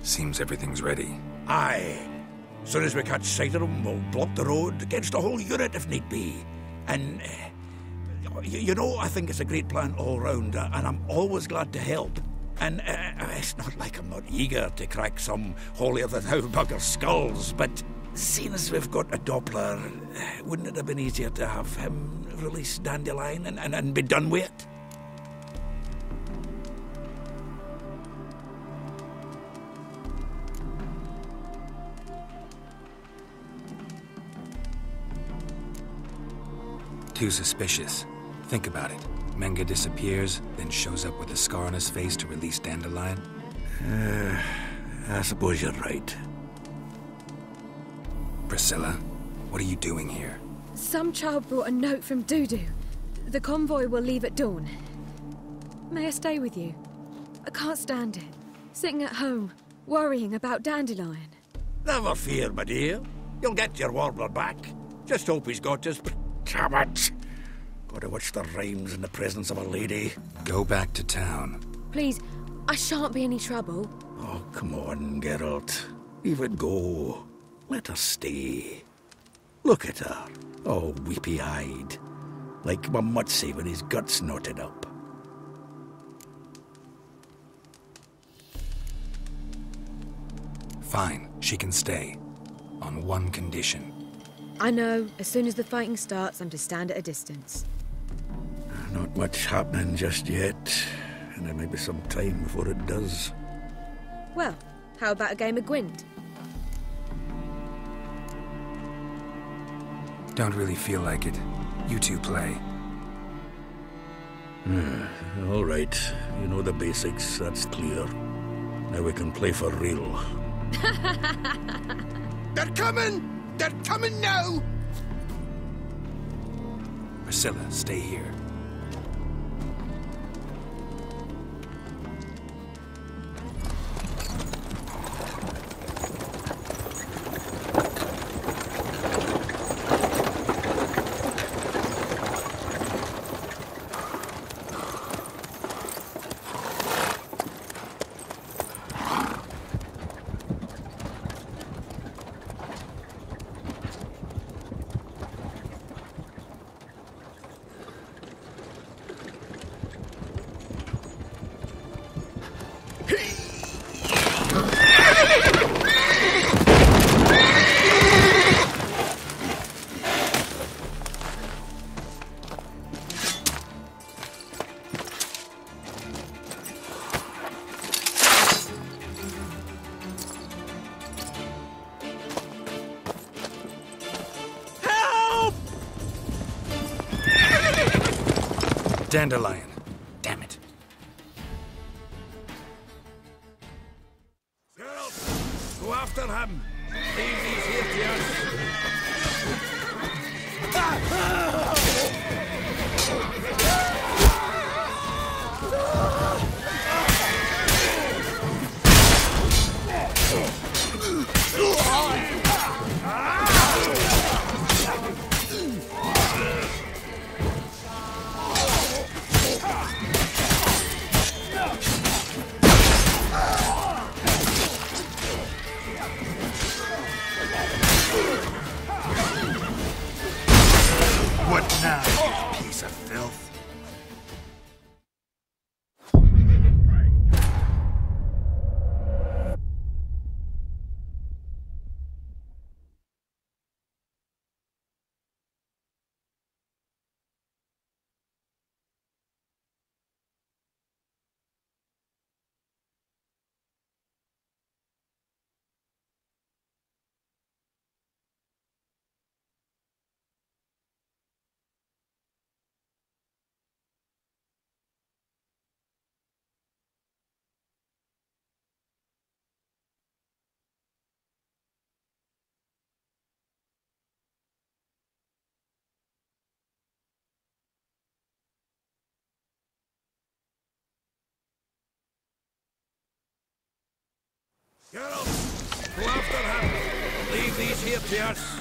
Seems everything's ready. Aye. Soon as we catch sight of them, we'll block the road against a whole unit if need be. And, you know, I think it's a great plan all round, and I'm always glad to help. And it's not like I'm not eager to crack some holier-than-thou bugger skulls, but seeing as we've got a Doppler, wouldn't it have been easier to have him release Dandelion and be done with it? Too suspicious. Think about it. Menga disappears, then shows up with a scar on his face to release Dandelion. I suppose you're right. Priscilla, what are you doing here? Some child brought a note from Dudu. The convoy will leave at dawn. May I stay with you? I can't stand it. Sitting at home, worrying about Dandelion. Never fear, my dear. You'll get your warbler back. Just hope he's got his... Damn it! Gotta watch the rhymes in the presence of a lady. Go back to town. Please, I shan't be any trouble. Oh, come on, Geralt. Leave it go. Let her stay. Look at her, all weepy-eyed. Like Mamutsi with his guts knotted up. Fine, she can stay. On one condition. I know, as soon as the fighting starts, I'm to stand at a distance. Not much happening just yet, and there may be some time before it does. Well, how about a game of Gwent? Don't really feel like it. You two play. All right, you know the basics, that's clear. Now we can play for real. They're coming! They're coming now! Priscilla, stay here. Dandelion. Damn it. Geralt, go after him. Leave these here to us. What now, you piece of filth? Geralt, go after him. Leave these here to us.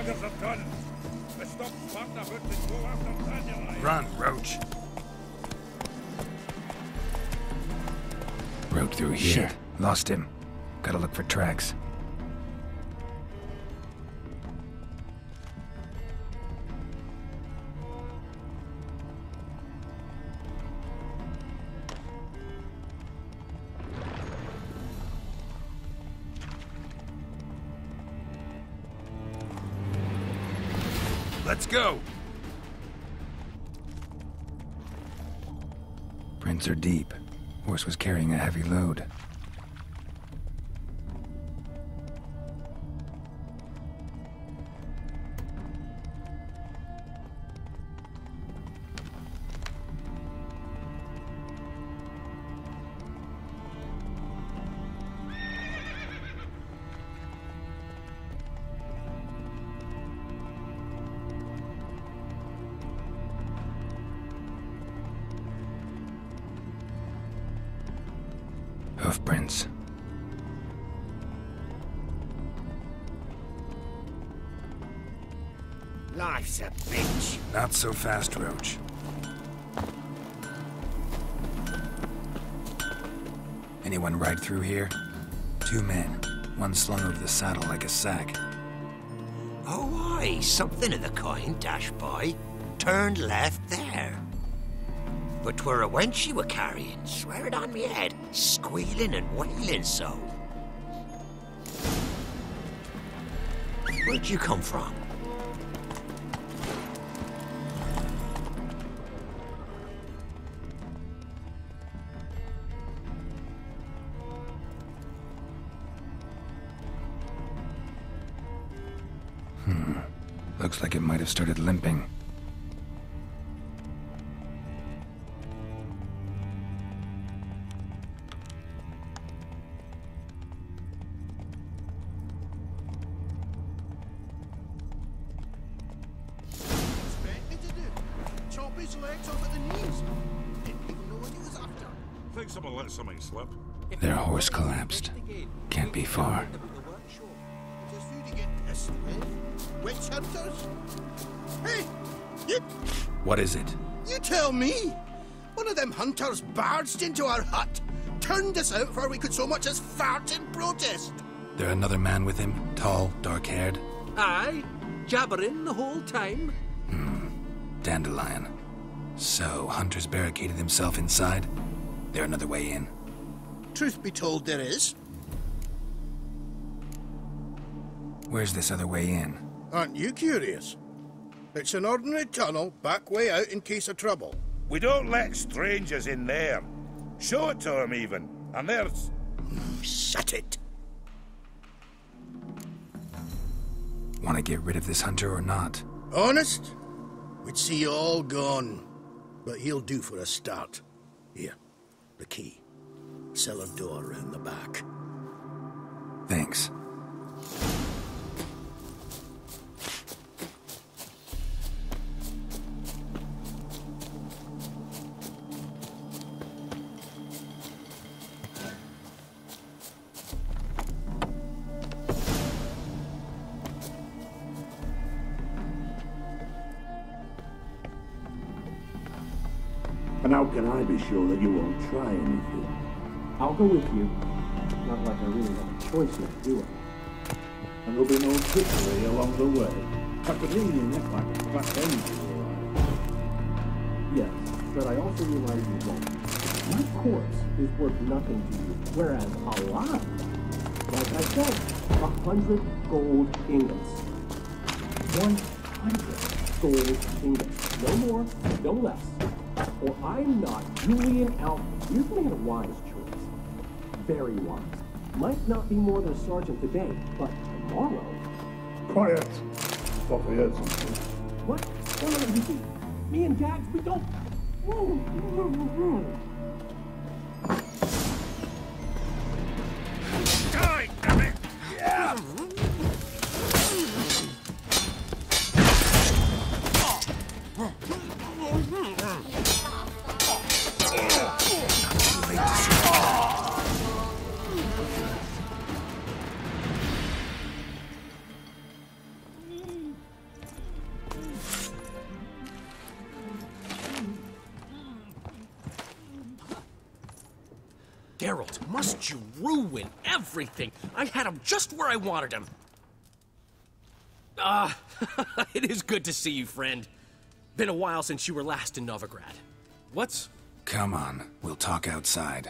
buggers have done. We stop farting about and go after dandelion. Run, Roach. Rode through here. Shit. Lost him. Gotta look for tracks. Let's go! Prints are deep. Horse was carrying a heavy load. Hoofprints. Life's a bitch. Not so fast, Roach. Anyone ride through here? 2 men. One slung over the saddle like a sack. Oh, aye, something of the kind dashed by. Turned left there. But 'twere a wench she were carrying, swear it on me head, squealing and wailing so. Where'd you come from? Looks like it might have started limping. Something slip. Their horse collapsed. Can't be far. Witch hunters? Hey, you... What is it? You tell me! One of them hunters barged into our hut, turned us out before we could so much as fart in protest. There another man with him? Tall, dark-haired? Aye, jabbering the whole time. Dandelion. So, Hunter's barricaded himself inside? There another way in? Truth be told, there is. Where's this other way in? Aren't you curious? It's an ordinary tunnel, back way out in case of trouble. We don't let strangers in there. Show it to 'em even. And there's... Shut it. Want to get rid of this hunter or not? Honest? We'd see you all gone. But he'll do for a start. Here, the key. Cellar door round the back. Thanks. And how can I be sure that you won't try anything? I'll go with you. Not like I really have a choice here, do I? And there'll be no trickery along the way. I could wring your neck like a flat engine, all right. Yes, but I also realize you won't. My corpse is worth nothing to you, whereas alive, like I said, 100 gold ingots. 100 gold ingots. No more, no less. Or I'm not Julian Alpha. You've made a wise choice. Very wise. Might not be more than a sergeant today, but tomorrow... Quiet! Thought we heard something. What? No, you see, me and Jax, we don't... Die, damn it! Yeah! Geralt, must you ruin everything? I had him just where I wanted him. It is good to see you, friend. Been a while since you were last in Novigrad. What's... Come on, we'll talk outside.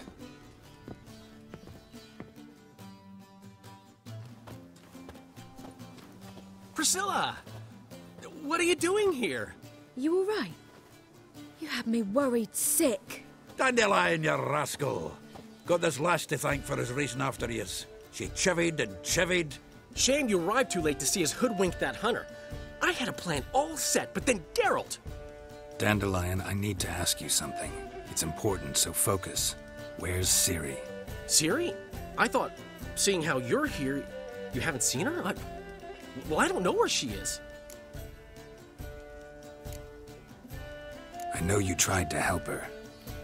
Priscilla! What are you doing here? You all right? You had me worried sick. Dandelion, you rascal. Got this lass to thank for his racing after yous. She chivied and chivied. Shame you arrived too late to see us hoodwink that hunter. I had a plan all set, but then Geralt... Dandelion, I need to ask you something. It's important, so focus. Where's Ciri? Ciri? I thought, seeing how you're here, you haven't seen her? Well, I don't know where she is. I know you tried to help her.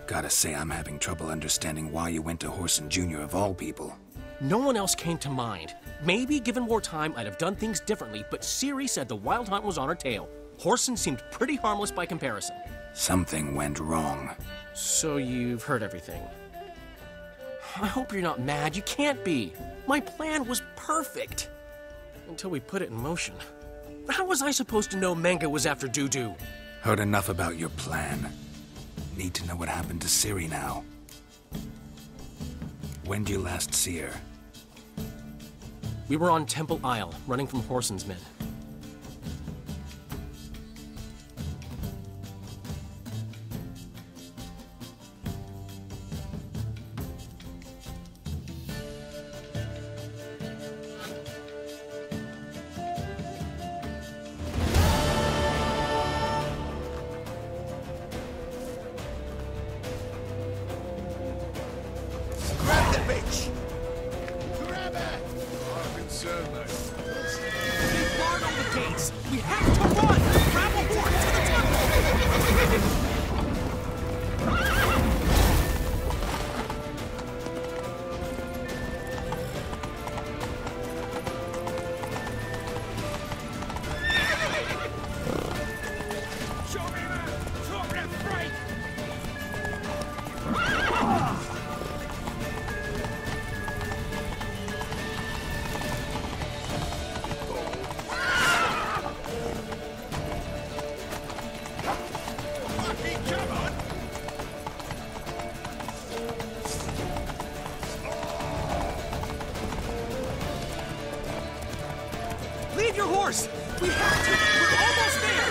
Gotta say, I'm having trouble understanding why you went to Whoreson Jr. of all people. No one else came to mind. Maybe, given more time, I'd have done things differently, but Ciri said the Wild Hunt was on her tail. Whoreson seemed pretty harmless by comparison. Something went wrong. So you've heard everything. I hope you're not mad. You can't be. My plan was perfect. Until we put it in motion. How was I supposed to know Menga was after Dudu? Heard enough about your plan. Need to know what happened to Ciri now. When did you last see her? We were on Temple Isle, running from Whoreson's men. Leave your horse! We have to! We're almost there!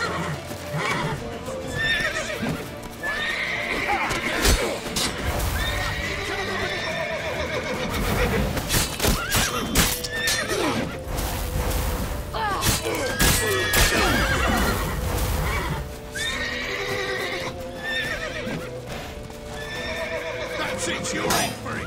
That's it, you're in for it!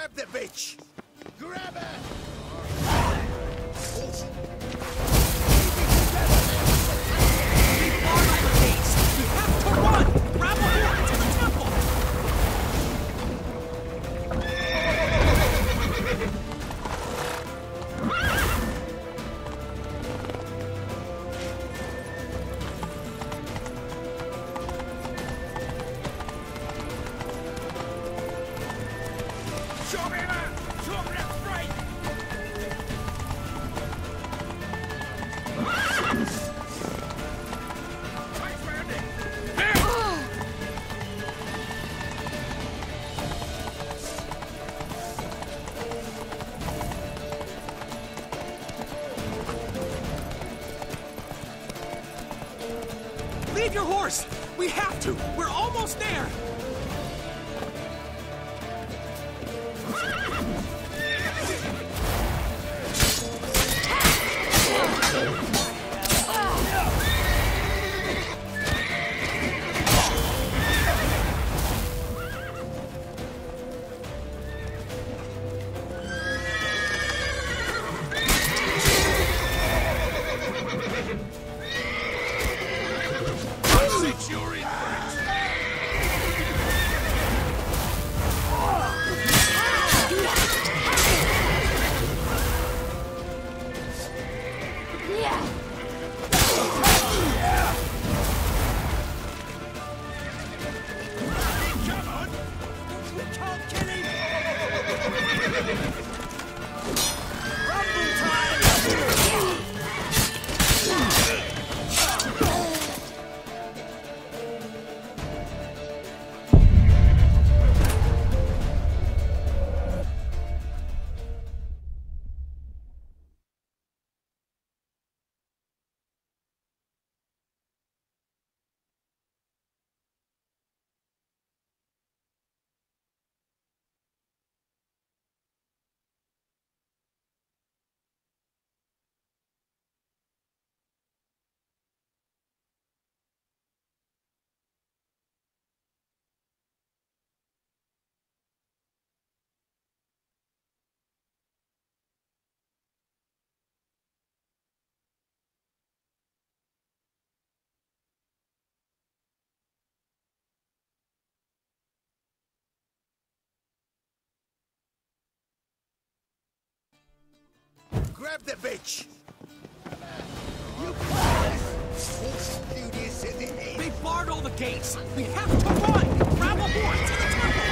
Grab the bitch! Grab her! We have to run! Grab a horn to the temple! Show me that! Show me that right! Thanks, Randy! Leave your horse! We have to! We're almost there! Since you're in for it! Come on! We can't kill him! Rumble time! Grab the bitch! They barred all the gates! We have to run! Grab a horn to the temple!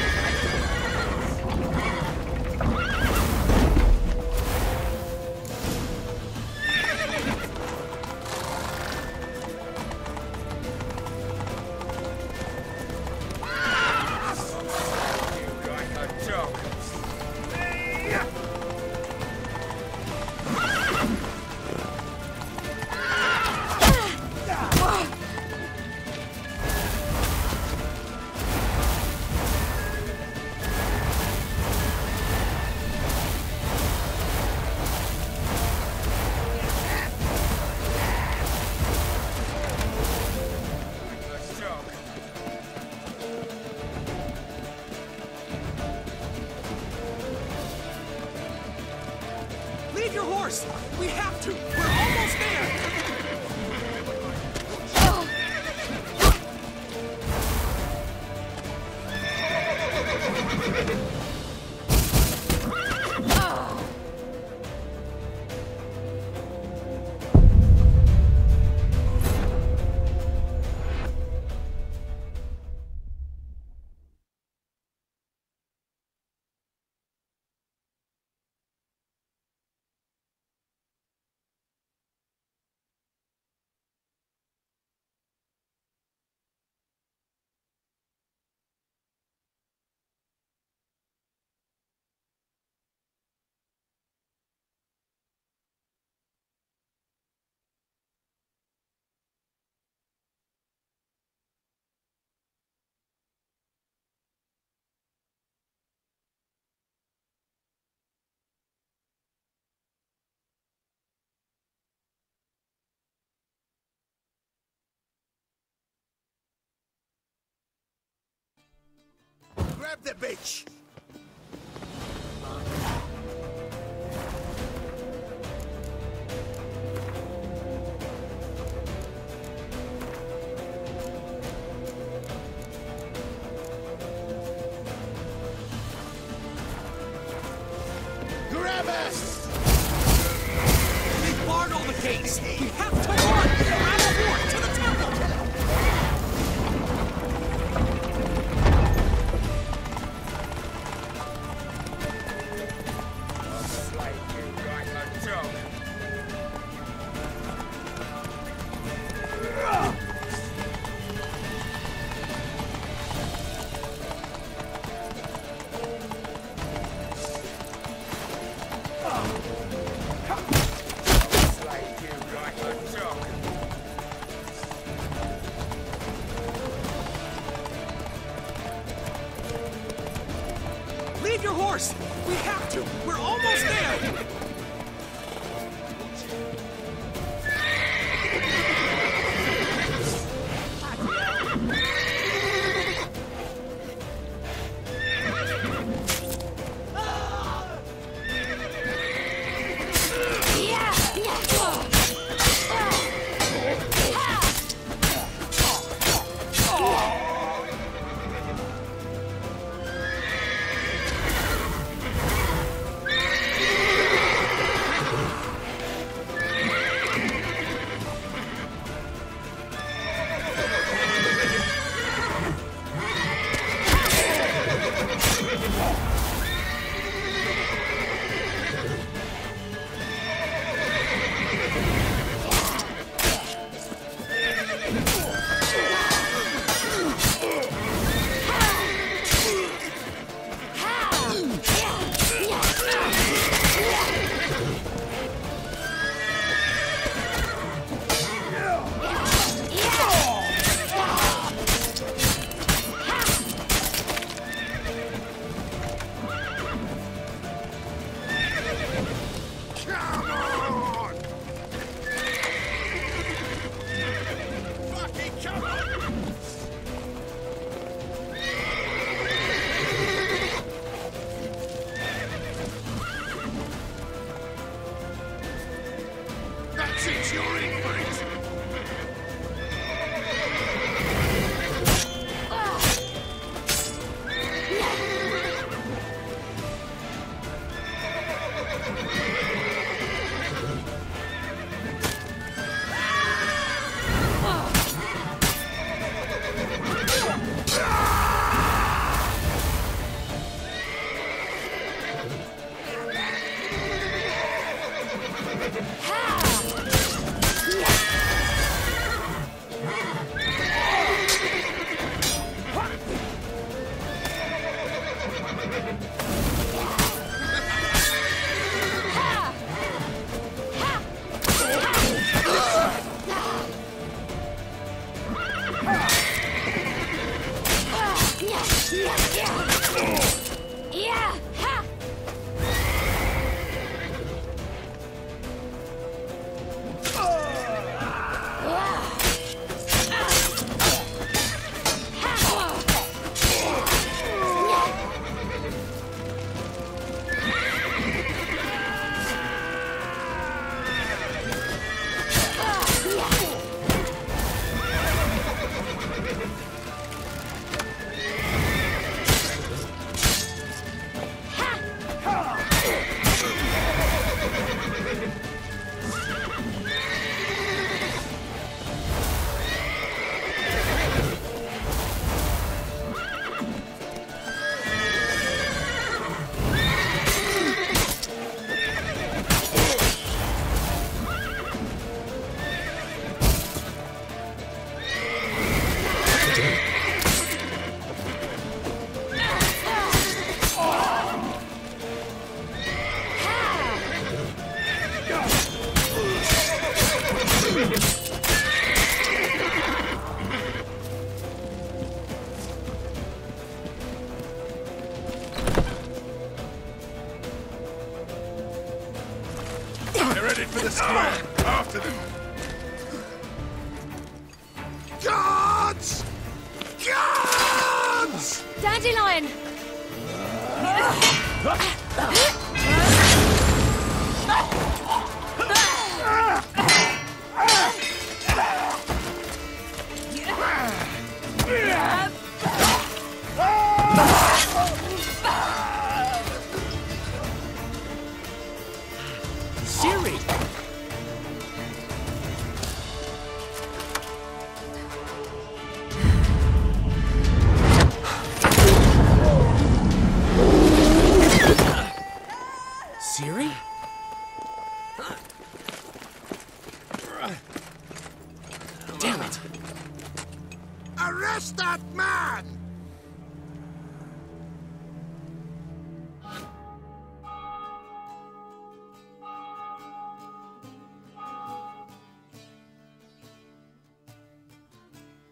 You like a joke. Leave your horse! We have to! We're almost there! Grab the bitch! They barred all the gates! We have to run! Grab a fort to the temple! Leave your horse! We have to! We're almost there! headed for the square. After them. Guards! Guards! Dandelion!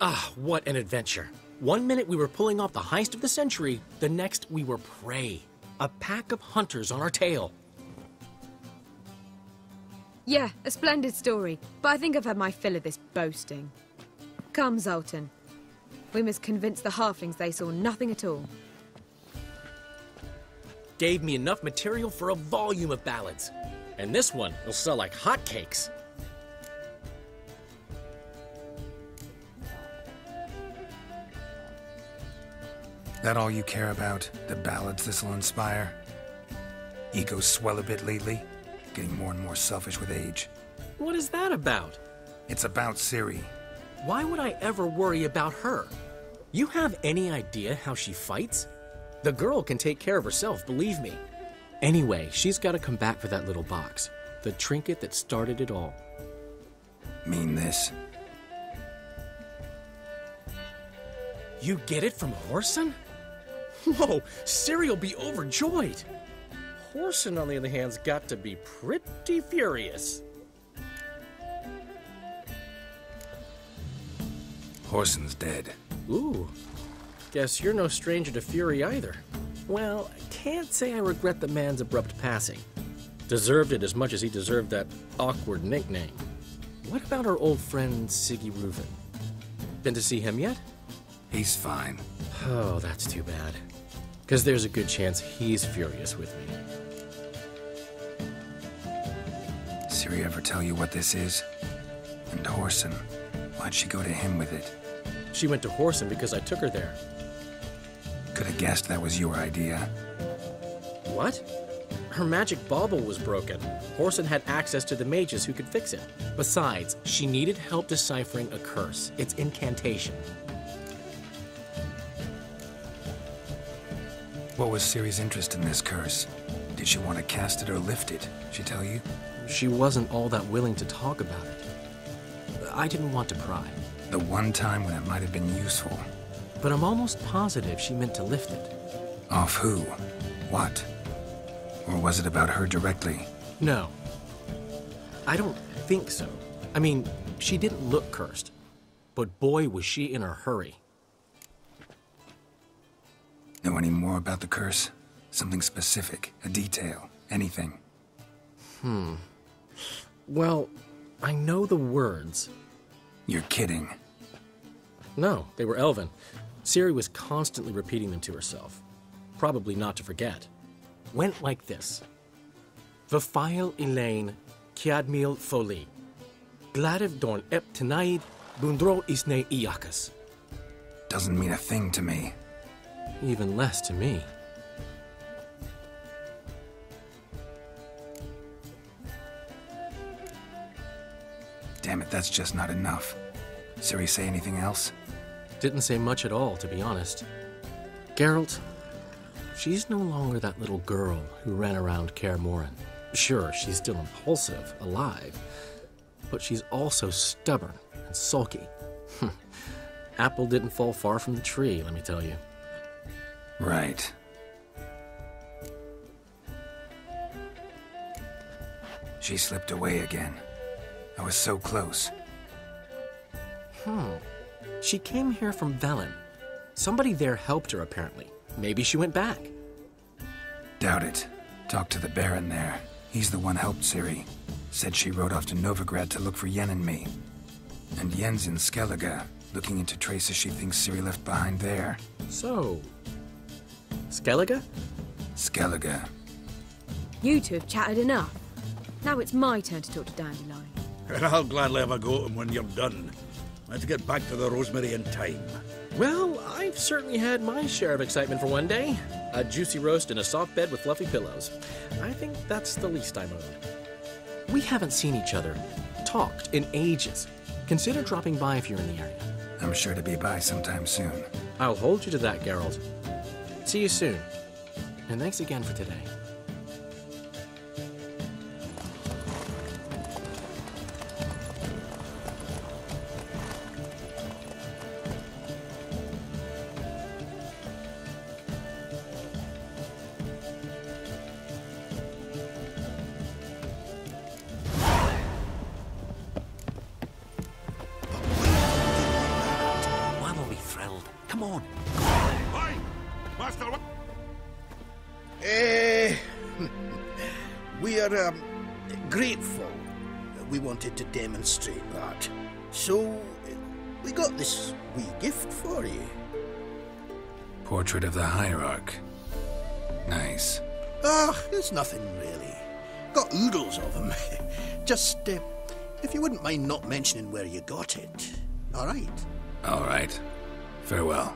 Ah, what an adventure. One minute we were pulling off the heist of the century, the next we were prey. A pack of hunters on our tail. Yeah, a splendid story, but I think I've had my fill of this boasting. Come, Zoltan. We must convince the halflings they saw nothing at all. Gave me enough material for a volume of ballads. And this one will sell like hotcakes. That all you care about? The ballads this'll inspire? Egos swell a bit lately? Getting more and more selfish with age. What is that about? It's about Ciri. Why would I ever worry about her? You have any idea how she fights? The girl can take care of herself, believe me. Anyway, she's got to come back for that little box. The trinket that started it all. Mean this? You get it from Whoreson? Whoa, Ciri'll be overjoyed. Whoreson, on the other hand, has got to be pretty furious. Whoreson's dead. Ooh, guess you're no stranger to fury either. Well, I can't say I regret the man's abrupt passing. Deserved it as much as he deserved that awkward nickname. What about our old friend Siggy Reuven? Been to see him yet? He's fine. Oh, that's too bad. Because there's a good chance he's furious with me. Ciri ever tell you what this is? And Whoreson, why'd she go to him with it? She went to Whoreson because I took her there. Could have guessed that was your idea. What? Her magic bauble was broken. Whoreson had access to the mages who could fix it. Besides, she needed help deciphering a curse. Its incantation. What was Ciri's interest in this curse? Did she want to cast it or lift it? She tell you? She wasn't all that willing to talk about it. I didn't want to pry. The one time when it might have been useful. But I'm almost positive she meant to lift it. Off who? What? Or was it about her directly? No. I don't think so. I mean, she didn't look cursed. But boy, was she in a hurry. Know any more about the curse? Something specific, a detail, anything? Well, I know the words. You're kidding. No, they were Elven. Ciri was constantly repeating them to herself. Probably not to forget. Went like this. Vafile Elaine, Kiadmil Foli. Gladev Dorn Ep Tenaid, Bundro Isne Iakas. Doesn't mean a thing to me. Even less to me. Damn it, that's just not enough. Ciri say anything else? Didn't say much at all, to be honest. Geralt, she's no longer that little girl who ran around Kaer Morhen. Sure, she's still impulsive, alive, but she's also stubborn and sulky. Apple didn't fall far from the tree, let me tell you. Right. She slipped away again. I was so close. She came here from Velen. Somebody there helped her, apparently. Maybe she went back. Doubt it. Talked to the Baron there. He's the one helped Ciri. Said she rode off to Novigrad to look for Yen and me. And Yen's in Skellige, looking into traces she thinks Ciri left behind there. So, Skellige? Skellige. You two have chatted enough. Now it's my turn to talk to Dandelion. And I'll gladly have a go at him when you're done. Let's get back to the Rosemary in time. Well, I've certainly had my share of excitement for one day. A juicy roast in a soft bed with fluffy pillows. I think that's the least I'm owed. We haven't seen each other, talked in ages. Consider dropping by if you're in the area. I'm sure to be by sometime soon. I'll hold you to that, Geralt. See you soon. And thanks again for today. rascal! We are grateful. We wanted to demonstrate that. So, we got this wee gift for you. Portrait of the Hierarch. Nice. There's nothing really. Got oodles of them. Just, if you wouldn't mind not mentioning where you got it. All right? All right. Farewell.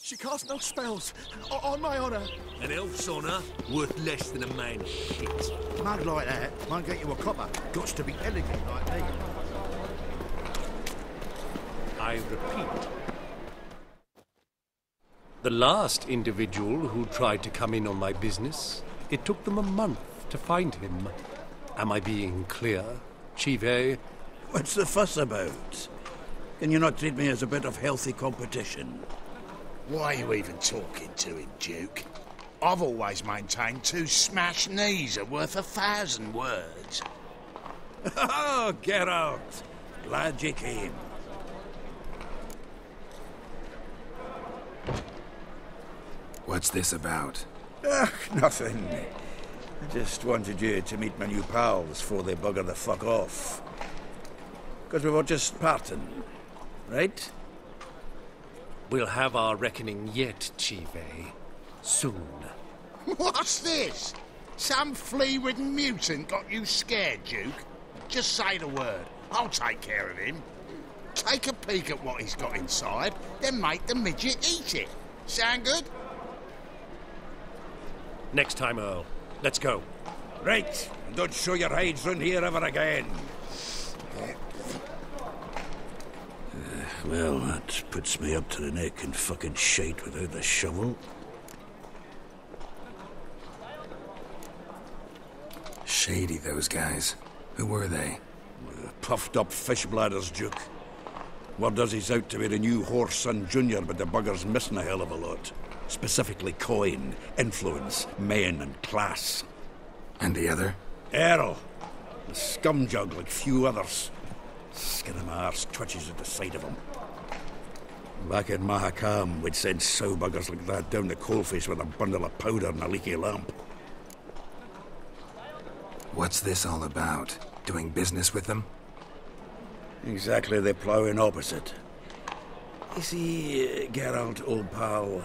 She casts no spells, on my honour. An elf's honour worth less than a man's shit. Mug like that won't get you a copper. Gots to be elegant like me. I repeat. The last individual who tried to come in on my business, it took them a month to find him. Am I being clear, Chive? What's the fuss about? Can you not treat me as a bit of healthy competition? Why are you even talking to him, Duke? I've always maintained 2 smashed knees are worth 1,000 words. Oh, get out. Glad you came. What's this about? Nothing. I just wanted you to meet my new pals before they bugger the fuck off. Because we were just parting, right? We'll have our reckoning yet, Chive. Soon. What's this? Some flea-ridden mutant got you scared, Duke? Just say the word. I'll take care of him. Take a peek at what he's got inside, then make the midget eat it. Sound good? Next time, Earl. Let's go. Right, and don't show your hides round here ever again. Well, that puts me up to the neck in fucking shite without the shovel. Shady, those guys. Who were they? Puffed up fish bladders, Duke. Word does he's out to be the new Whoreson Junior, but the bugger's missing a hell of a lot. Specifically coin, influence, men, and class. And the other? Earl. A scumjug like few others. Skin of my arse twitches at the sight of him. Back in Mahakam, we'd send sow buggers like that down the coalface with a bundle of powder and a leaky lamp. What's this all about? Doing business with them? Exactly the ploughing opposite. You see, Geralt, old pal...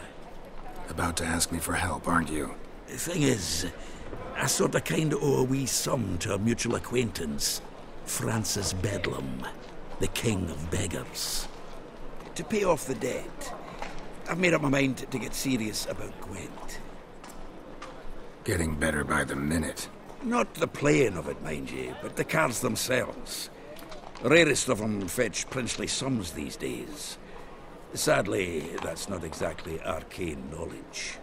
About to ask me for help, aren't you? The thing is, I sort of kind of owe a wee sum to a mutual acquaintance. Francis Bedlam, the king of beggars. To pay off the debt, I've made up my mind to get serious about Gwent. Getting better by the minute. Not the playing of it, mind you, but the cards themselves. The rarest of them fetch princely sums these days. Sadly, that's not exactly arcane knowledge.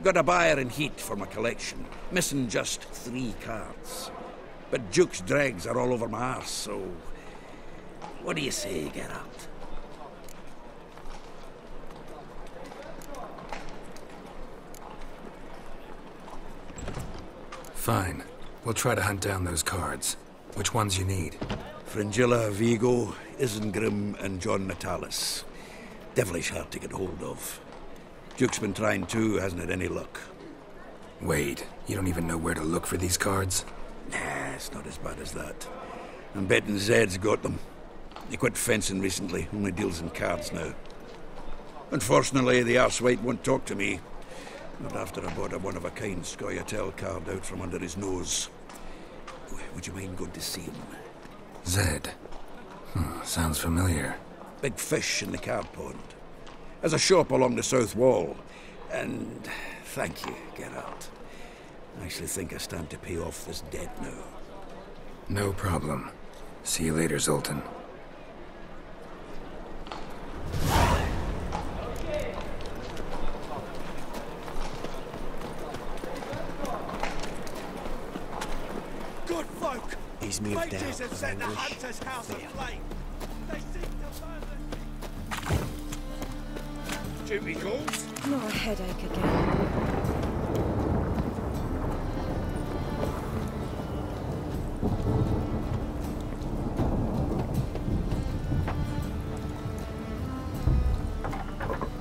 Got a buyer in heat for my collection, missing just 3 cards. But Duke's dregs are all over my arse, so... What do you say, Geralt? Fine. We'll try to hunt down those cards. Which ones you need? Fringilla, Vigo, Isengrim, and John Natalis. Devilish hard to get hold of. Duke's been trying too, hasn't had any luck. Wait, you don't even know where to look for these cards? Nah, it's not as bad as that. I'm betting Zed's got them. He quit fencing recently, only deals in cards now. Unfortunately, the arsewite won't talk to me. Not after I bought a one-of-a-kind Scoia'tael card out from under his nose. Would you mind going to see him? Zed. Sounds familiar. Big fish in the card pond. There's a shop along the south wall. And thank you, Geralt. I actually think I stand to pay off this debt now. No problem. See you later, Zoltan. Good folk! He's moved out. Mages have set the hunter's house aflame. They seek to burn the... Duty calls? Not a headache again.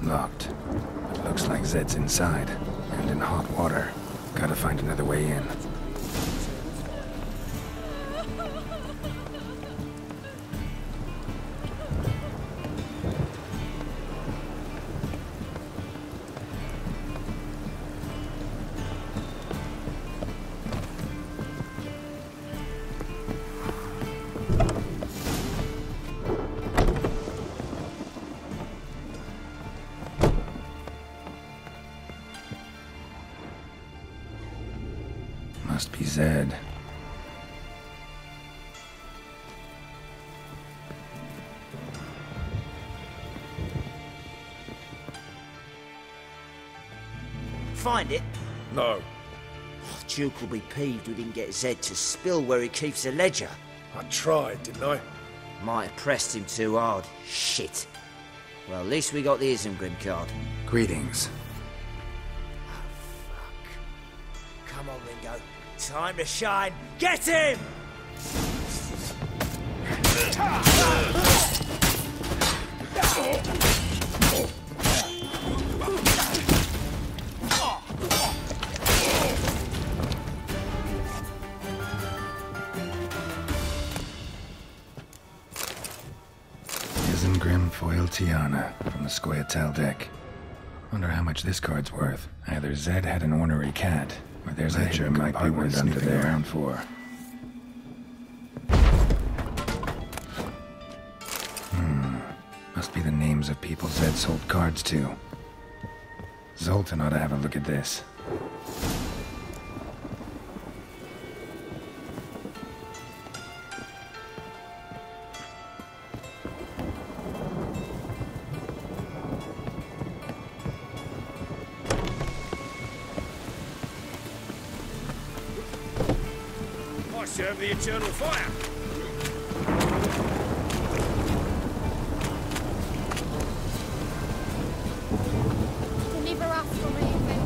Locked. It looks like Zed's inside, and in hot water. Gotta find another way in. Must be Zed. Find it? No. Duke will be peeved we didn't get Zed to spill where he keeps the ledger. I tried, didn't I? Might have pressed him too hard. Shit. Well, at least we got the Isengrim card. Greetings. Come on, Ringo. Time to shine. Get him! Isengrim Foil Tiana from the Scoia'tael deck. Wonder how much this card's worth. Either Zed had an ornery cat, or there's a hidden compartment under there. Around for. Must be the names of people Zed sold cards to. Zoltan ought to have a look at this. I serve the eternal fire. Deliver us from anything.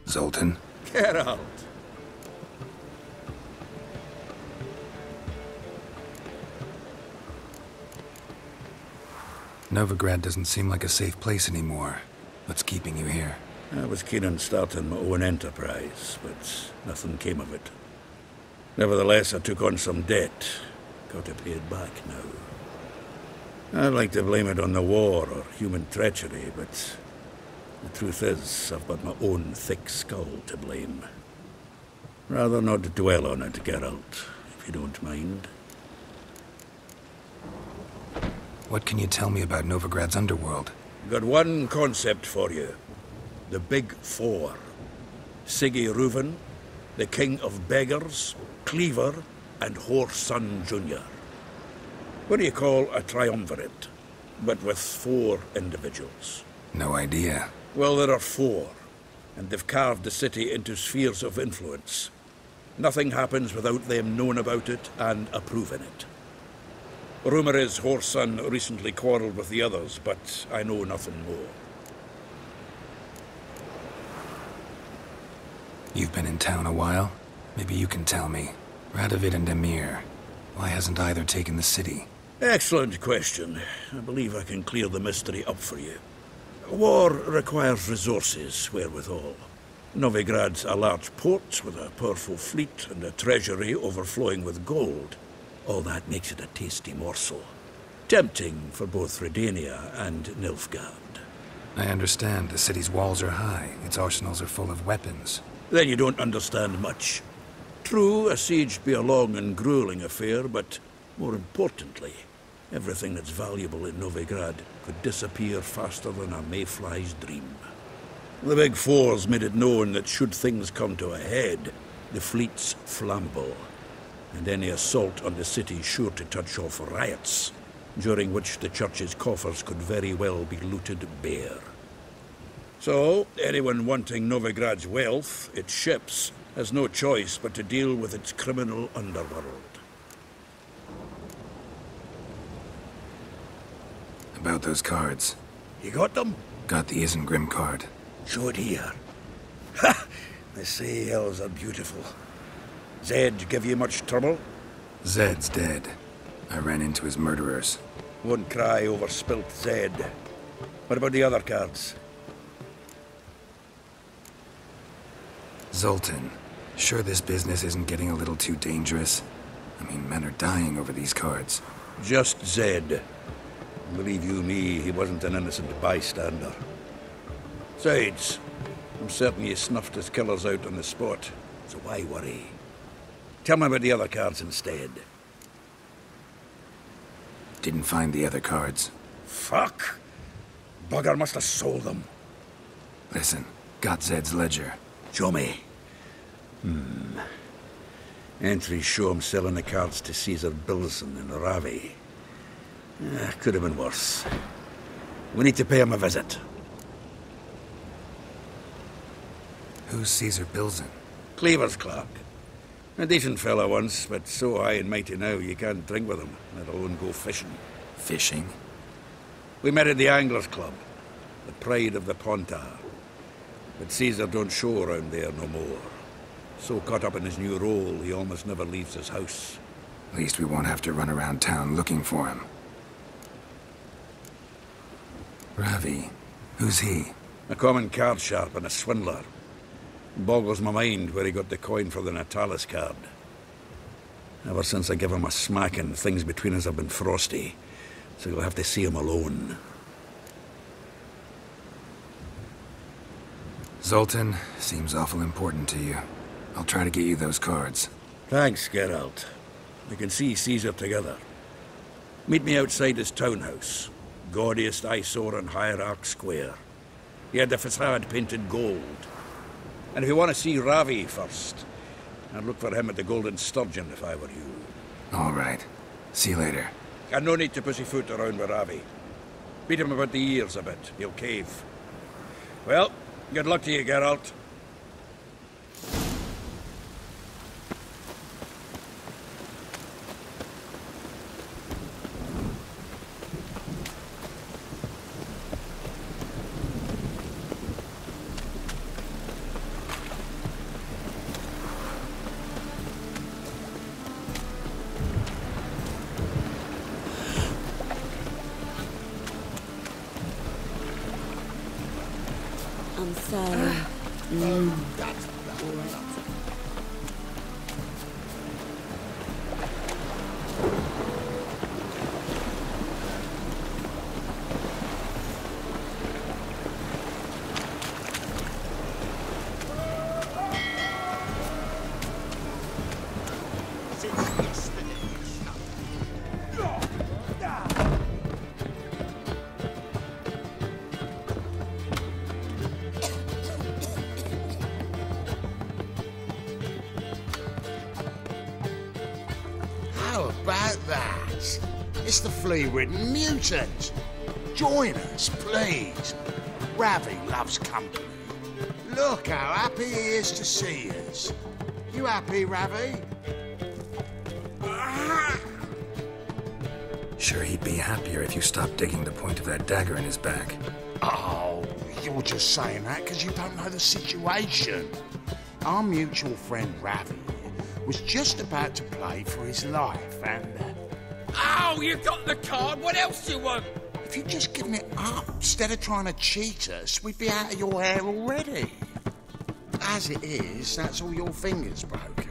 Zoltan? Geralt. Novigrad doesn't seem like a safe place anymore. What's keeping you here? I was keen on starting my own enterprise, but nothing came of it. Nevertheless, I took on some debt. Got to pay it back now. I'd like to blame it on the war or human treachery, but the truth is, I've got my own thick skull to blame. Rather not dwell on it, Geralt, if you don't mind. What can you tell me about Novigrad's underworld? Got one concept for you. The Big Four. Siggy Reuven, the King of Beggars, Cleaver, and Whoreson Jr. What do you call a triumvirate, but with 4 individuals? No idea. Well, there are 4, and they've carved the city into spheres of influence. Nothing happens without them knowing about it and approving it. Rumour is Whoreson recently quarrelled with the others, but I know nothing more. You've been in town a while? Maybe you can tell me. Radovid and Emir. Why hasn't either taken the city? Excellent question. I believe I can clear the mystery up for you. War requires resources, wherewithal. Novigrad's a large port with a powerful fleet and a treasury overflowing with gold. All that makes it a tasty morsel. Tempting for both Redania and Nilfgaard. I understand the city's walls are high, its arsenals are full of weapons. Then you don't understand much. True, a siege be a long and grueling affair, but more importantly, everything that's valuable in Novigrad could disappear faster than a mayfly's dream. The Big Four's made it known that should things come to a head, the fleet's flammable, and any assault on the city's sure to touch off riots, during which the church's coffers could very well be looted bare. So, anyone wanting Novigrad's wealth, its ships, has no choice but to deal with its criminal underworld. About those cards. You got them? Got the Isengrim card. Show it here. Ha! They say elves are beautiful. Zed give you much trouble? Zed's dead. I ran into his murderers. Won't cry over spilt Zed. What about the other cards? Zoltan. Sure this business isn't getting a little too dangerous? I mean, men are dying over these cards. Just Zed. Believe you me, he wasn't an innocent bystander. Besides, I'm certain he snuffed his killers out on the spot, so why worry? Tell me about the other cards instead. Didn't find the other cards. Fuck! Bugger must have sold them. Listen, got Zed's ledger. Show me. Entries show him selling the cards to Caesar Bilson in Ravi. Could have been worse. We need to pay him a visit. Who's Caesar Bilson? Cleaver's clerk. A decent fellow once, but so high and mighty now you can't drink with him, let alone go fishing. Fishing? We met at the Anglers Club, the pride of the Pontar. But Caesar don't show around there no more. So caught up in his new role, he almost never leaves his house. At least we won't have to run around town looking for him. Ravi, who's he? A common card sharp and a swindler. Boggles my mind where he got the coin for the Natalis card. Ever since I gave him a smacking, things between us have been frosty. So you'll have to see him alone. Zoltan, seems awful important to you. I'll try to get you those cards. Thanks, Geralt. We can see Caesar together. Meet me outside his townhouse. Gaudiest eyesore on Hierarch Square. He had the facade painted gold. And if you want to see Ravi first, I'd look for him at the Golden Sturgeon if I were you. All right. See you later. And no need to pussyfoot around with Ravi. Beat him about the ears a bit. He'll cave. Well, good luck to you, Geralt. I'm sorry. How about that? It's the flea-ridden mutant. Join us, please. Ravi loves company. Look how happy he is to see us. You happy, Ravi? Sure he'd be happier if you stopped digging the point of that dagger in his back. Oh, you're just saying that because you don't know the situation. Our mutual friend Ravi was just about to play for his life and... Oh, you got the card. What else do you want? If you'd just given it up instead of trying to cheat us, we'd be out of your hair already. as it is, that's all your fingers broken.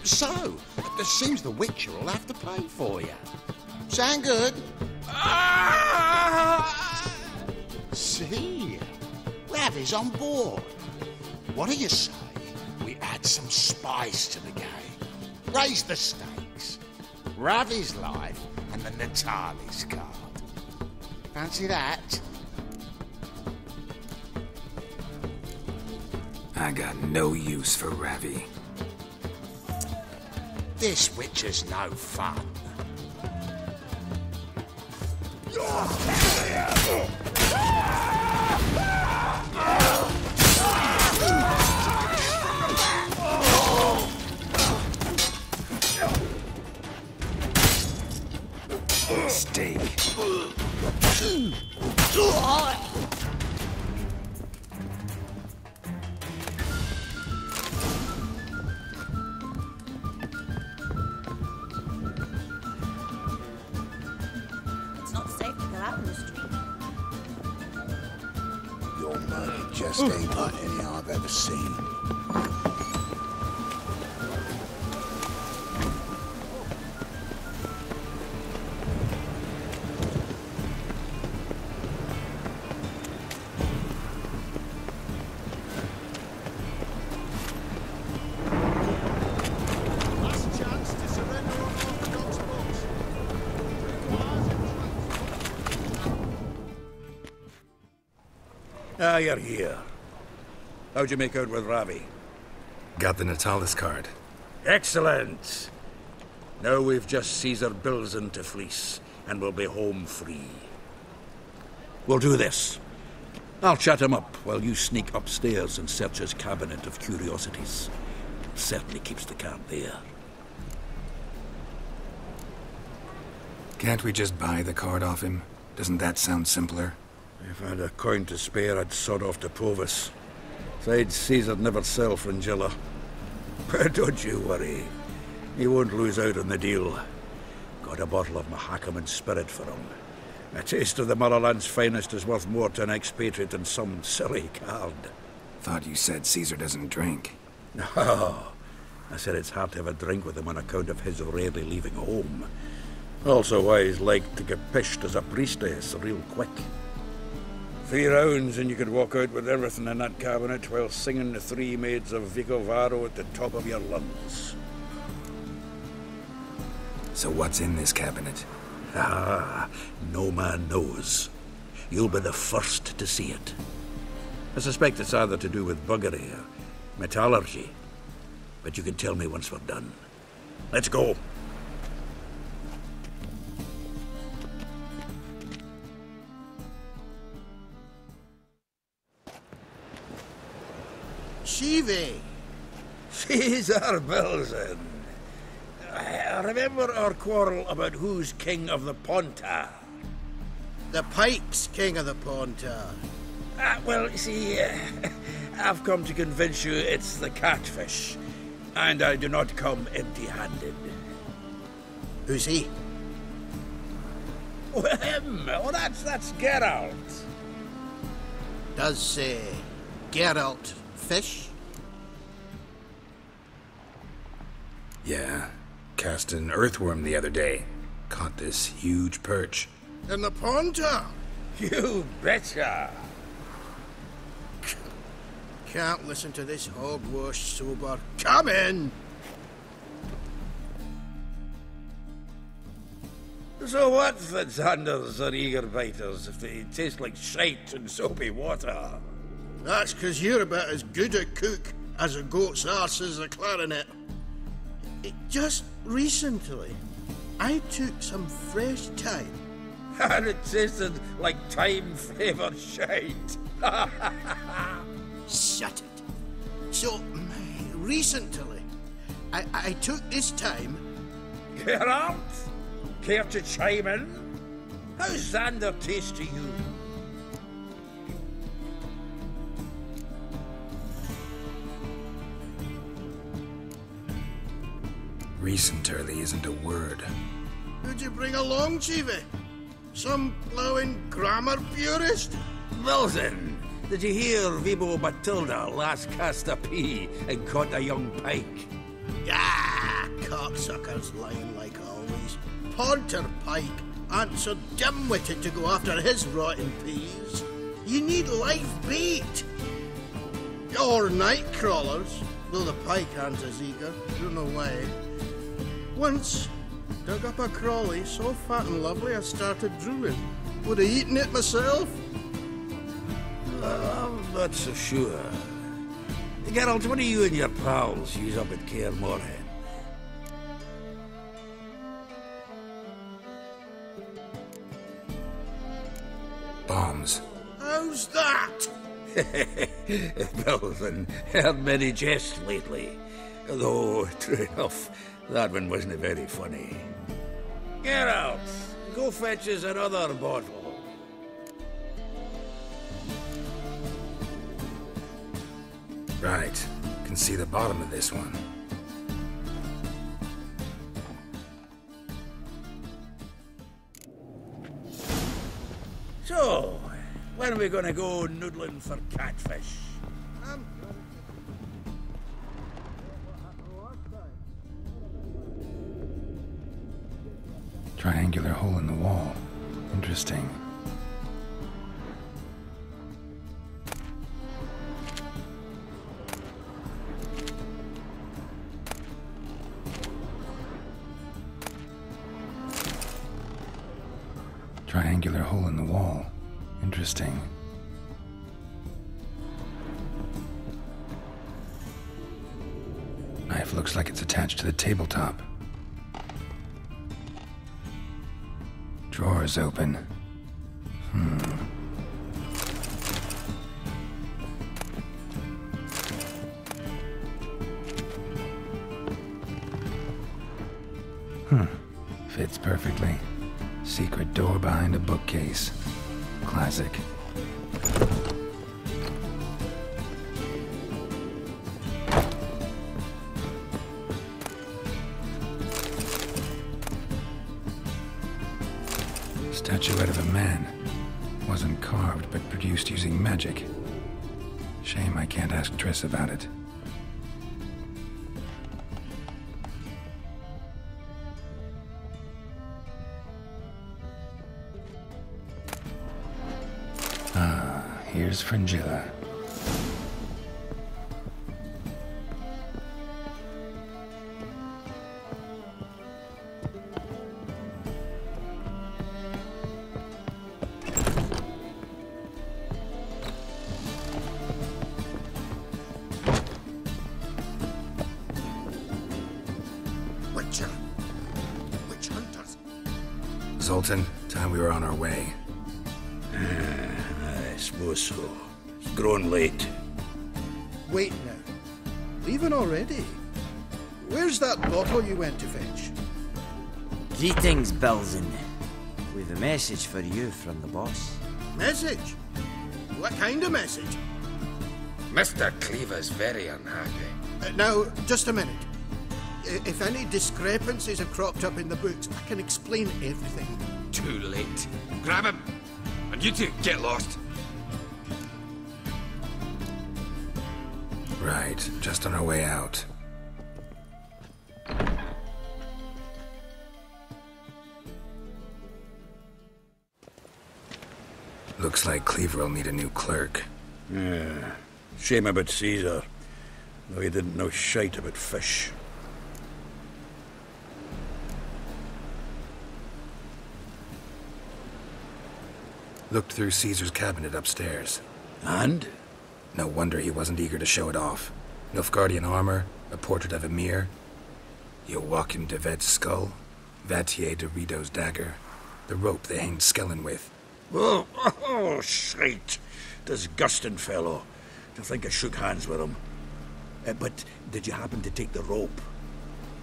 So, it seems the Witcher will have to pay for you. Sound good? See? Ravi's on board. What do you say we add some spice to the game? Raise the stakes. Ravi's life and the Natali's card. Fancy that? I got no use for Ravi. This Witcher's no fun. Mistake. It's not safe to go out in the street. Your money just ain't like any I've ever seen. Ah, you're here. How'd you make out with Ravi? Got the Natalis card. Excellent! Now we've just Caesar Bilzen to fleece, and we'll be home free. We'll do this. I'll chat him up while you sneak upstairs and search his cabinet of curiosities. Certainly keeps the camp there. Can't we just buy the card off him? Doesn't that sound simpler? If I had a coin to spare, I'd sod off to Provis. Besides, Caesar'd never sell Fringilla. But don't you worry. He won't lose out on the deal. Got a bottle of Mahakaman spirit for him. A taste of the motherland's finest is worth more to an expatriate than some silly card. Thought you said Caesar doesn't drink. No. I said it's hard to have a drink with him on account of his rarely leaving home. Also why he's like to get pished as a priestess real quick. 3 rounds and you could walk out with everything in that cabinet while singing the 3 Maids of Vicovaro at the top of your lungs. So what's in this cabinet? Ah, no man knows. You'll be the first to see it. I suspect it's either to do with buggery or metallurgy. But you can tell me once we're done. Let's go. Shivi! Caesar Bilzen. Remember our quarrel about who's king of the Pontar? The Pike's king of the Pontar. Well, you see, I've come to convince you it's the catfish. And I do not come empty-handed. Who's he? Well, him. Oh, that's Geralt. Does say Geralt fish? Yeah. Cast an earthworm the other day. Caught this huge perch. In the Pontar? You betcha. Can't listen to this hogwash sober. Come in! So what's the Xanders or eager biters if they taste like shite and soapy water? That's 'cause you're about as good a cook as a goat's arse is a clarinet. Just recently, I took some fresh thyme. And it tasted like thyme-flavoured shite. Shut it. So, recently, I took this thyme. Geralt? Care to chime in? How's Xander taste to you? Recently isn't a word. Who'd you bring along, Chiefy? Some blowing grammar purist? Wilson, Did you hear Vibo Matilda last cast a pea and caught a young pike? Ah, cocksuckers lying like always. Ponter Pike aren't so dim-witted to go after his rotten peas. You need live bait. Or night crawlers, though the pike aren't as eager. Don't know why. Once, dug up a crawly so fat and lovely I started drooling. Would have eaten it myself. I'm not so sure. Geralt, what do you and your pals use up at Kaer Morhen? Bombs. How's that? Well, then, heard many jests lately. Though, true enough, that one wasn't very funny. Geralt, go fetch us another bottle. Right. Can see the bottom of this one. So, when are we gonna go noodling for catfish? Triangular hole in the wall. Interesting. Triangular hole in the wall. Interesting. Knife looks like it's attached to the tabletop. Drawers open. Fits perfectly. Secret door behind a bookcase. Classic. Statuette of a man. Wasn't carved, but produced using magic. Shame I can't ask Triss about it. Here's Fringilla. Witcher. Witch hunters. Zoltan, time we were on our way. I suppose so. It's grown late. Wait now. Leaving already? Where's that bottle you went to fetch? Greetings, Bilzen. We've a message for you from the boss. Message? What kind of message? Mr. Cleaver's very unhappy. Now, just a minute. If any discrepancies have cropped up in the books, I can explain everything. Too late. Grab him! And you two, get lost. Right, just on our way out. Looks like Cleaver will need a new clerk. Yeah. Shame about Caesar. Though he didn't know shite about fish. Looked through Caesar's cabinet upstairs. And? No wonder he wasn't eager to show it off. Nilfgaardian armor, a portrait of Emir, Joachim de Vet's skull, Vatier de Rideau's dagger, the rope they hanged Skellen with. Oh, shite. Disgusting fellow. To think I shook hands with him. But did you happen to take the rope?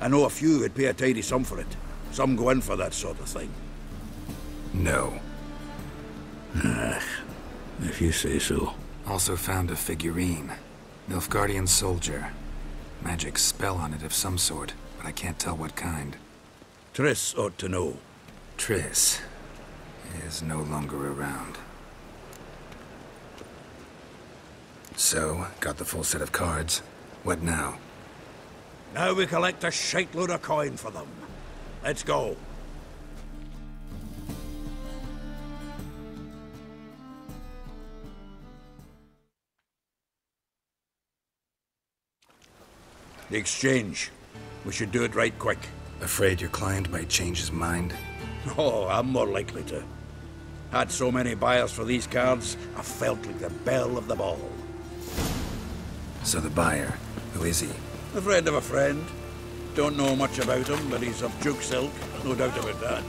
I know a few would pay a tidy sum for it. Some go in for that sort of thing. No. If you say so. Also found a figurine. Nilfgaardian soldier. Magic spell on it of some sort, but I can't tell what kind. Triss ought to know. Triss is no longer around. So, got the full set of cards. What now? Now we collect a shitload of coin for them. Let's go. The exchange. We should do it right quick. Afraid your client might change his mind? Oh, I'm more likely to. Had so many buyers for these cards, I felt like the belle of the ball. So the buyer, who is he? A friend of a friend. Don't know much about him, but he's of Duke's ilk, no doubt about that.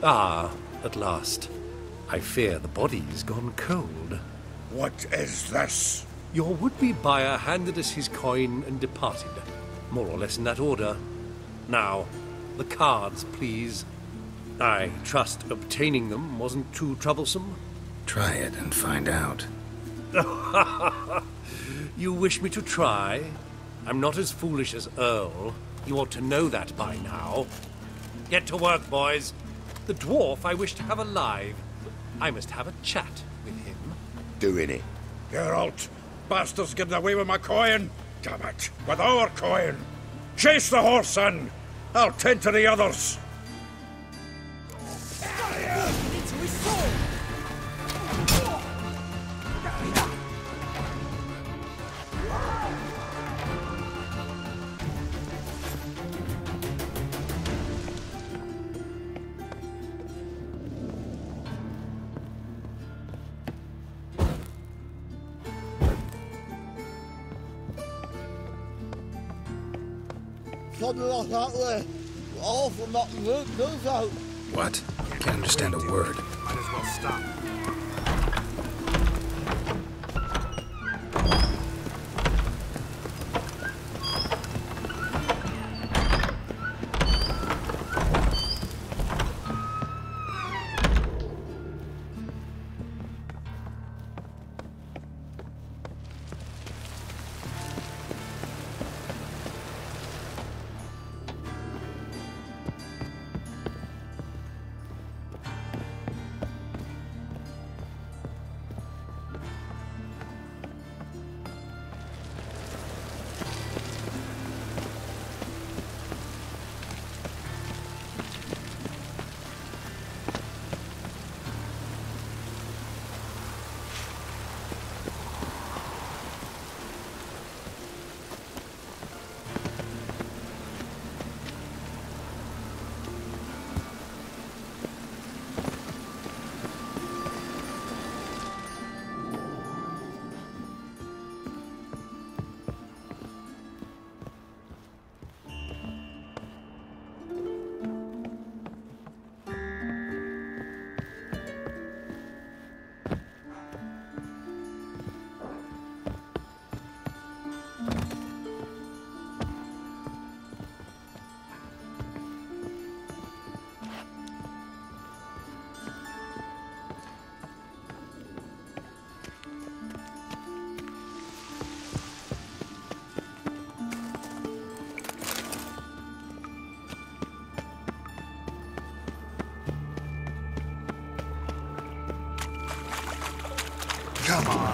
Ah, at last. I fear the body's gone cold. What is this? Your would-be buyer handed us his coin and departed, more or less in that order. Now, the cards, please. I trust obtaining them wasn't too troublesome? Try it and find out. You wish me to try? I'm not as foolish as Earl. You ought to know that by now. Get to work, boys. The dwarf I wish to have alive. I must have a chat with him. Doing it. Geralt, bastards getting away with my coin. Damn it, with our coin. Chase the horse, son. I'll tend to the others. Something like that way. All from that root goes out. What? Can't understand a word. Might as well stop. Come on.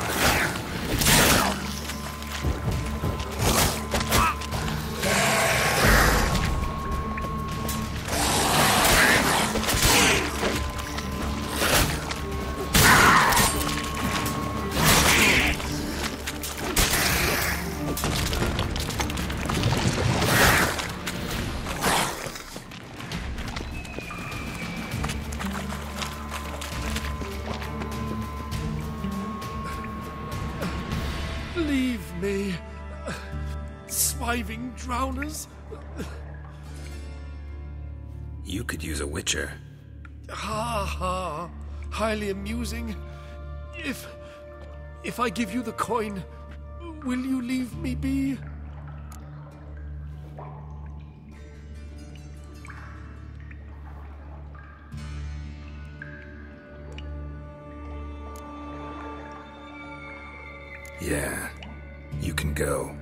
Leave me, swiving drowners. You could use a witcher. Ha ha, highly amusing. If I give you the coin, will you leave me be? Yeah, you can go,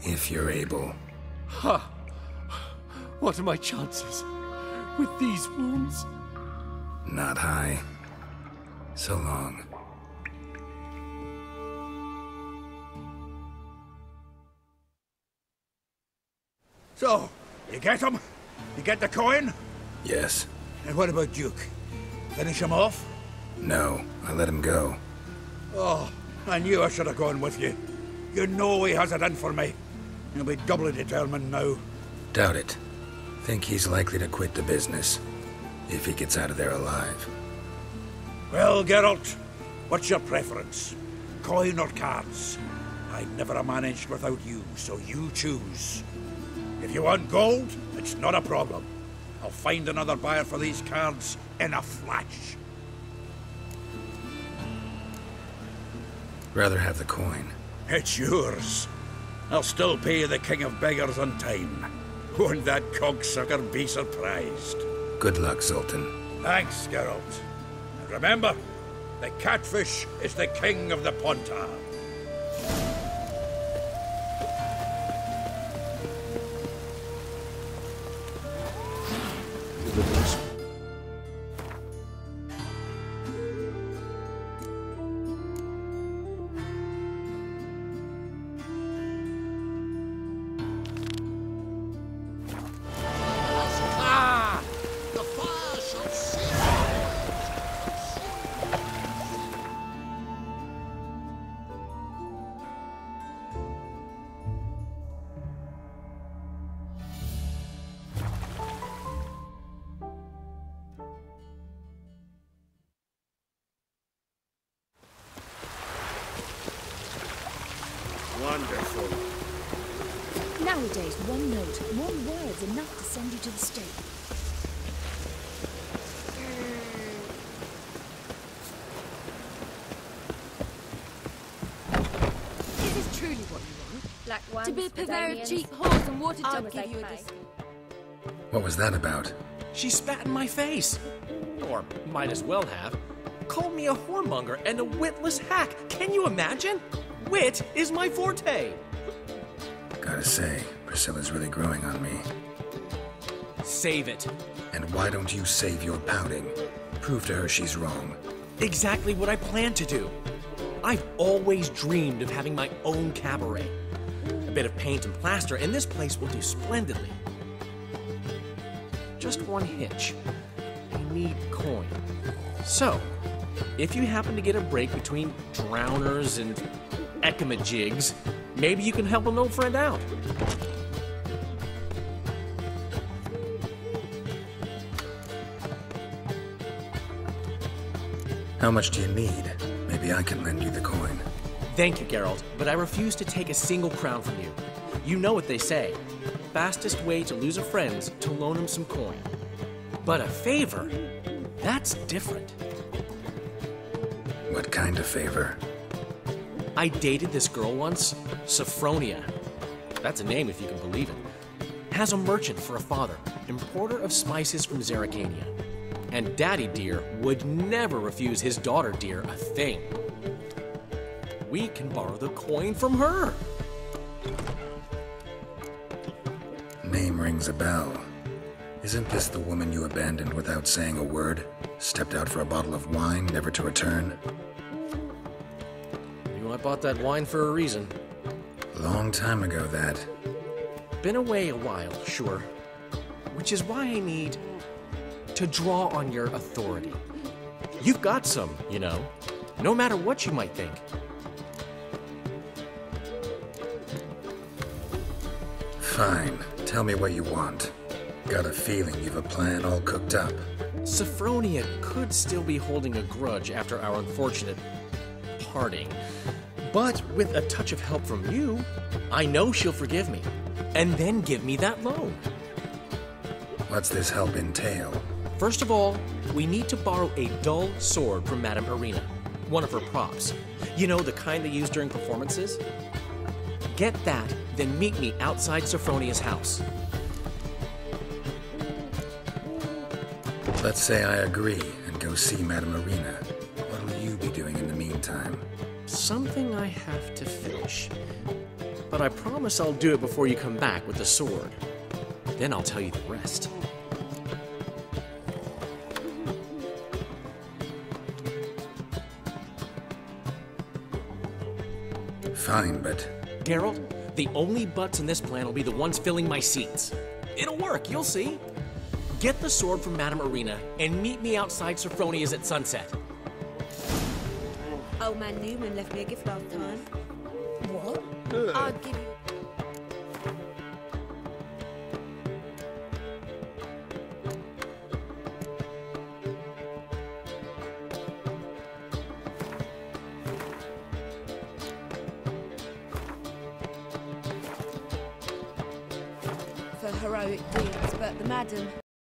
if you're able. Ha! What are my chances with these wounds? Not high. So long. So, you get him? You get the coin? Yes. And what about Duke? Finish him off? No, I let him go. Oh, I knew I should have gone with you. You know he has it in for me. He'll be doubly determined now. Doubt it. Think he's likely to quit the business. If he gets out of there alive. Well, Geralt, what's your preference? Coin or cards? I never managed without you, so you choose. If you want gold, it's not a problem. I'll find another buyer for these cards in a flash. Rather have the coin. It's yours. I'll still pay the King of Beggars on time. Won't that cocksucker be surprised? Good luck, Zoltan. Thanks, Geralt. And remember, the catfish is the king of the Pontar. Wonderful. Nowadays, one note, one word's enough to send you to the stake. Is this truly what you want? Black ones, To be purveyor of Redanians. cheap whores and water Arm jug as give they you a pay. What was that about? She spat in my face. Or might as well have. Called me a whoremonger and a witless hack. Can you imagine? Wit is my forte. Gotta say, Priscilla's really growing on me. Save it. And why don't you save your pouting? Prove to her she's wrong. Exactly what I plan to do. I've always dreamed of having my own cabaret. A bit of paint and plaster, and this place will do splendidly. Just one hitch. I need coin. So, if you happen to get a break between drowners and ecamajigs, maybe you can help an old friend out. How much do you need? Maybe I can lend you the coin. Thank you, Geralt, but I refuse to take a single crown from you. You know what they say. Fastest way to lose a friend's to loan him some coin. But a favor? That's different. What kind of favor? I dated this girl once, Sophronia. That's a name if you can believe it. Has a merchant for a father, importer of spices from Zerrikania. And Daddy Dear would never refuse his daughter Dear a thing. We can borrow the coin from her. Name rings a bell. Isn't this the woman you abandoned without saying a word? Stepped out for a bottle of wine, never to return? You know, I bought that wine for a reason. Long time ago, that. Been away a while, sure. Which is why I need to draw on your authority. You've got some, you know, no matter what you might think. Fine. Tell me what you want. Got a feeling you've a plan all cooked up. Sophronia could still be holding a grudge after our unfortunate parting. But with a touch of help from you, I know she'll forgive me. And then give me that loan. What's this help entail? First of all, we need to borrow a dull sword from Madame Irina, one of her props. You know, the kind they use during performances? Get that, then meet me outside Sophronia's house. Let's say I agree and go see Madame Irina. What'll you be doing in the meantime? Something I have to finish. But I promise I'll do it before you come back with the sword. Then I'll tell you the rest. Fine, but... Geralt, the only butts in this plan will be the ones filling my seats. It'll work, you'll see. Get the sword from Madame Irina and meet me outside Sophronia's at sunset. Old man Newman left me a gift last time. What? I'll give you... for heroic deeds, but the madam...